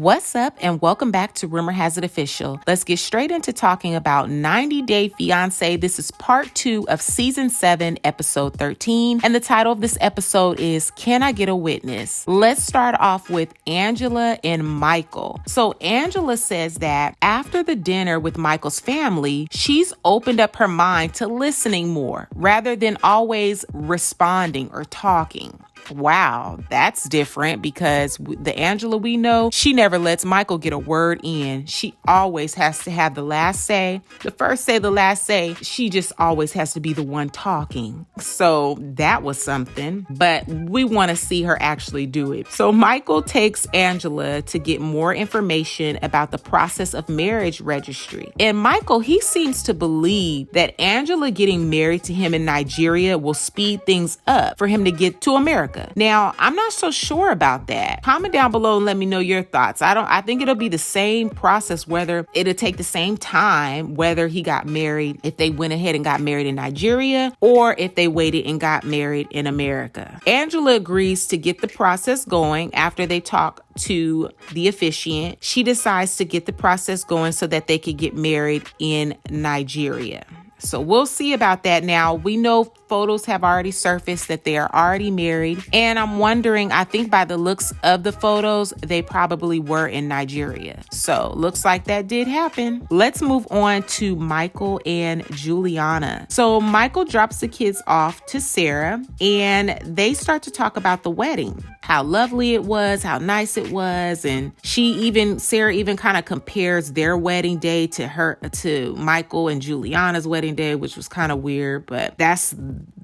What's up, and welcome back to Rumor Has It Official. Let's get straight into talking about 90 Day Fiance. This is part 2 of season 7, episode 13. And the title of this episode is Can I Get a Witness? Let's start off with Angela and Michael. So Angela says that after the dinner with Michael's family, she's opened up her mind to listening more rather than always responding or talking. Wow, that's different because the Angela we know, she never lets Michael get a word in. She always has to have the last say, the first say, the last say. She just always has to be the one talking. So that was something, but we want to see her actually do it. So Michael takes Angela to get more information about the process of marriage registry. And Michael, he seems to believe that Angela getting married to him in Nigeria will speed things up for him to get to America. Now, I'm not so sure about that. Comment down below and let me know your thoughts. I think it'll be the same process, whether it'll take the same time, whether he got married, if they went ahead and got married in Nigeria, or if they waited and got married in America. Angela agrees to get the process going after they talk to the officiant. She decides to get the process going so that they could get married in Nigeria. So we'll see about that. Now, we know photos have already surfaced that they are already married. And I'm wondering, I think by the looks of the photos, they probably were in Nigeria. So looks like that did happen. Let's move on to Michael and Juliana. So Michael drops the kids off to Sarah and they start to talk about the wedding. How lovely it was, how nice it was. And Sarah even kind of compares their wedding day to Michael and Juliana's wedding day, which was kind of weird, but that's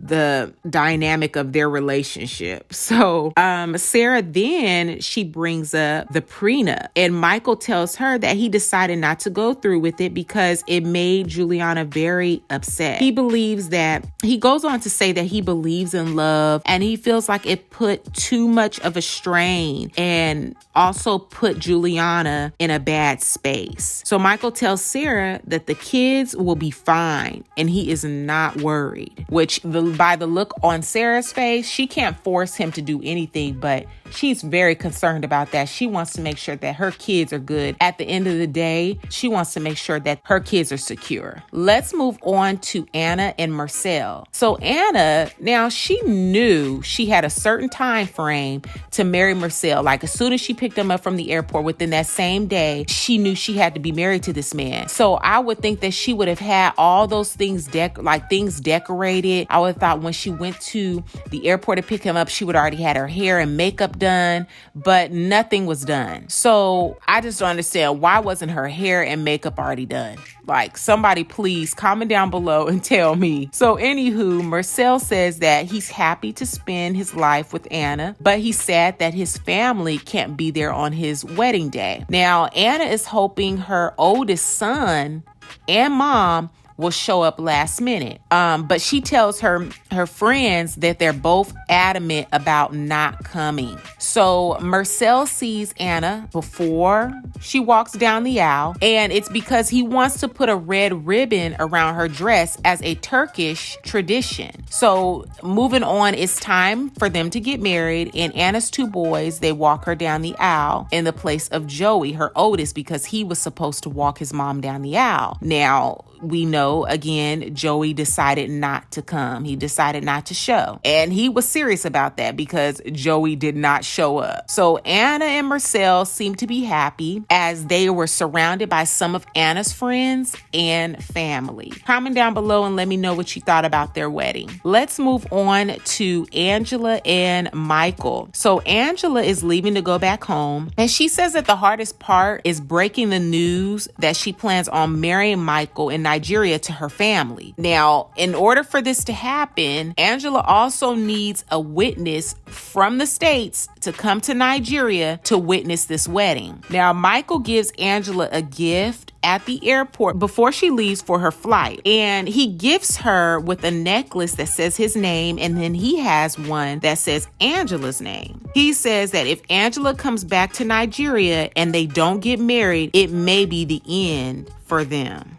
the dynamic of their relationship. So Sarah then she brings up the prenup, and Michael tells her that he decided not to go through with it because it made Juliana very upset. He goes on to say that he believes in love and he feels like it put too much of a strain and also put Juliana in a bad space. So Michael tells Sarah that the kids will be fine and he is not worried, which by the look on Sarah's face, she can't force him to do anything, but she's very concerned about that. She wants to make sure that her kids are good. At the end of the day, she wants to make sure that her kids are secure. Let's move on to Anna and Mursel. So Anna, now she knew she had a certain time frame to marry Mursel. Like as soon as she picked him up from the airport, within that same day, she knew she had to be married to this man. So I would think that she would have had all those things decorated. I would have thought when she went to the airport to pick him up, she would already had her hair and makeup done, but nothing was done. So I just don't understand, why wasn't her hair and makeup already done? Like, somebody please comment down below and tell me. So anywho, Mursel says that he's happy to spend his life with Anna, but he's sad that his family can't be there on his wedding day. Now, Anna is hoping her oldest son and mom will show up last minute. But she tells her friends that they're both adamant about not coming. So Mursel sees Anna before she walks down the aisle, and it's because he wants to put a red ribbon around her dress as a Turkish tradition. So moving on, it's time for them to get married, and Anna's two boys, they walk her down the aisle in the place of Joey, her oldest, because he was supposed to walk his mom down the aisle. Now, we know, again, Joey decided not to come. He decided not to show. And he was serious about that because Joey did not show up. So Anna and Mursel seemed to be happy as they were surrounded by some of Anna's friends and family. Comment down below and let me know what you thought about their wedding. Let's move on to Angela and Michael. So Angela is leaving to go back home, and she says that the hardest part is breaking the news that she plans on marrying Michael in Nigeria to her family. Now, in order for this to happen, Angela also needs a witness from the States to come to Nigeria to witness this wedding. Now, Michael gives Angela a gift at the airport before she leaves for her flight. And he gifts her with a necklace that says his name, and then he has one that says Angela's name. He says that if Angela comes back to Nigeria and they don't get married, it may be the end for them.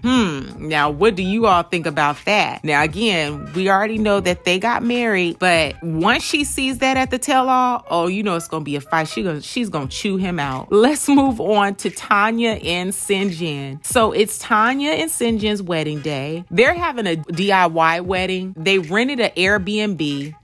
Now, what do you all think about that? Now, again, we already know that they got married, but once she sees that at the tell-all, oh, you know it's gonna be a fight. She's gonna chew him out. Let's move on to Tania and Syngin. So it's Tania and Syngin's wedding day. They're having a DIY wedding. They rented an Airbnb.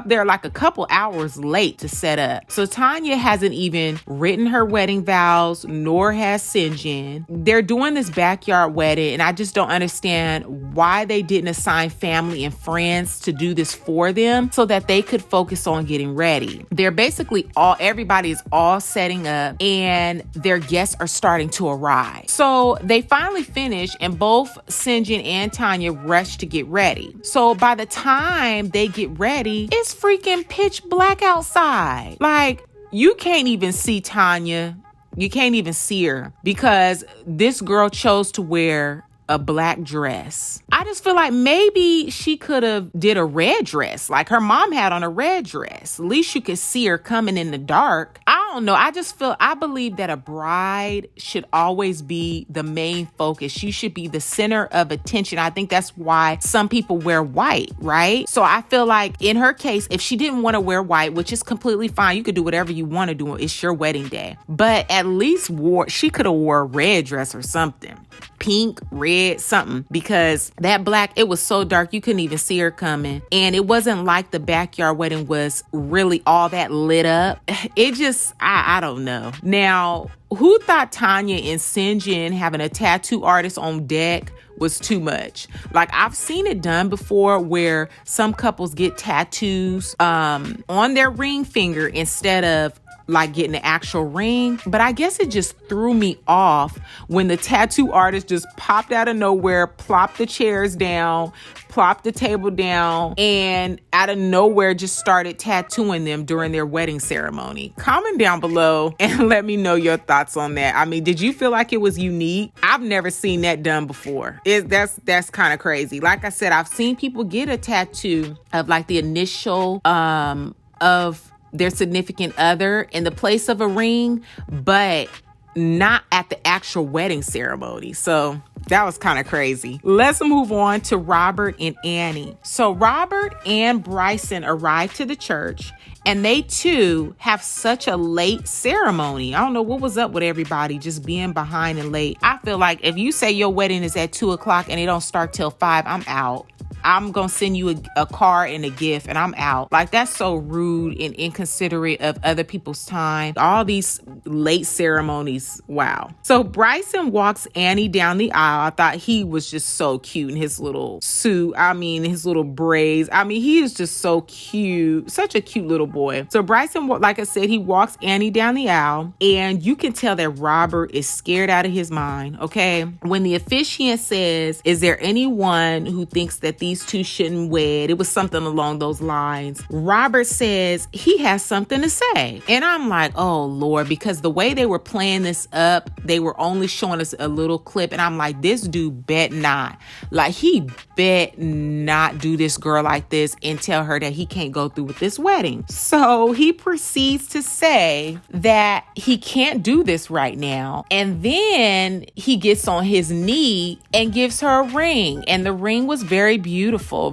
They're like a couple hours late to set up. So Tania hasn't even written her wedding vows, nor has Syngin. They're doing this backyard wedding, and I just don't understand why they didn't assign family and friends to do this for them so that they could focus on getting ready. They're basically everybody is all setting up, and their guests are starting to arrive. So they finally finish, and both Syngin and Tania rush to get ready. So by the time they get ready, it's freaking pitch black outside. Like, you can't even see Tania. You can't even see her because this girl chose to wear a black dress. I just feel like maybe she could have did a red dress like her mom had on a red dress. At least you could see her coming in the dark. I don't know. I believe that a bride should always be the main focus. She should be the center of attention. I think that's why some people wear white, right? So I feel like in her case, if she didn't want to wear white, which is completely fine, you could do whatever you want to do. It's your wedding day. But at least she could have wore a red dress or something. Pink, red, something, because that black, it was so dark you couldn't even see her coming. And it wasn't like the backyard wedding was really all that lit up. It just, I don't know. Now, who thought Tania and Syngin having a tattoo artist on deck was too much? Like, I've seen it done before where some couples get tattoos on their ring finger instead of like getting the actual ring. But I guess it just threw me off when the tattoo artist just popped out of nowhere, plopped the chairs down, plopped the table down, and out of nowhere just started tattooing them during their wedding ceremony. Comment down below and let me know your thoughts on that. I mean, did you feel like it was unique? I've never seen that done before. That's kind of crazy. Like I said, I've seen people get a tattoo of like the initial of their significant other in the place of a ring, but not at the actual wedding ceremony. So that was kind of crazy. Let's move on to Robert and Annie. So Robert and Bryson arrived to the church, and they too have such a late ceremony. I don't know what was up with everybody just being behind and late. I feel like if you say your wedding is at 2:00 and it don't start till 5, I'm out. I'm going to send you a card and a gift and I'm out. Like, that's so rude and inconsiderate of other people's time. All these late ceremonies. Wow. So Bryson walks Annie down the aisle. I thought he was just so cute in his little suit. I mean, his little braids. I mean, he is just so cute. Such a cute little boy. So Bryson, like I said, he walks Annie down the aisle, and you can tell that Robert is scared out of his mind. Okay. When the officiant says, "Is there anyone who thinks that these two shouldn't wed?" It was something along those lines. Robert says he has something to say. And I'm like, oh Lord, because the way they were playing this up, they were only showing us a little clip. And I'm like, this dude bet not. Like, he bet not do this girl like this and tell her that he can't go through with this wedding. So he proceeds to say that he can't do this right now. And then he gets on his knee and gives her a ring. And the ring was very beautiful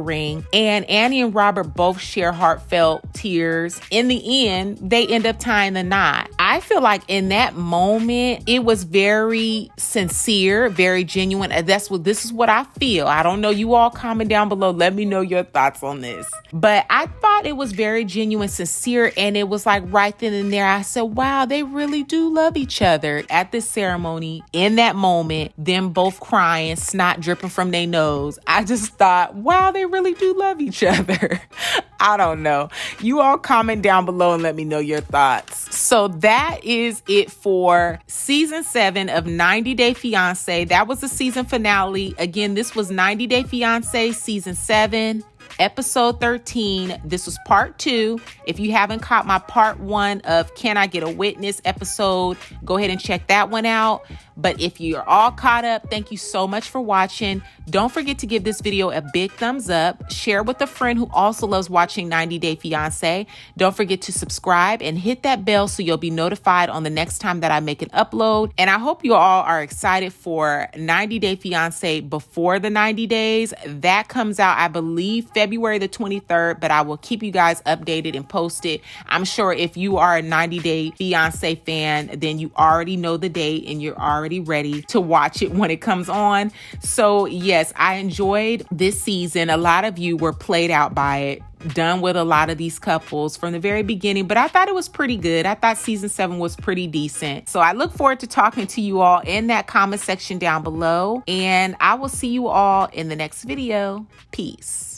ring. And Annie and Robert both share heartfelt tears. In the end, they end up tying the knot. I feel like in that moment, it was very sincere, very genuine. This is what I feel. I don't know. You all comment down below. Let me know your thoughts on this. But I thought it was very genuine, sincere. And it was like right then and there, I said, wow, they really do love each other. At this ceremony, in that moment, them both crying, snot dripping from their nose. I just thought, wow, they really do love each other. I don't know. You all comment down below and let me know your thoughts. So that is it for season 7 of 90 Day Fiance. That was the season finale. Again, this was 90 Day Fiance season 7. episode 13. This was part 2. If you haven't caught my part 1 of Can I Get a Witness episode, go ahead and check that one out. But if you're all caught up, thank you so much for watching. Don't forget to give this video a big thumbs up. Share with a friend who also loves watching 90 Day Fiance. Don't forget to subscribe and hit that bell so you'll be notified on the next time that I make an upload. And I hope you all are excited for 90 Day Fiance Before the 90 Days. That comes out, I believe, February the 23rd, but I will keep you guys updated and posted. I'm sure if you are a 90 Day Fiance fan, then you already know the date and you're already ready to watch it when it comes on. So yes, I enjoyed this season. A lot of you were played out by it, done with a lot of these couples from the very beginning, but I thought it was pretty good. I thought season 7 was pretty decent. So I look forward to talking to you all in that comment section down below, and I will see you all in the next video. Peace.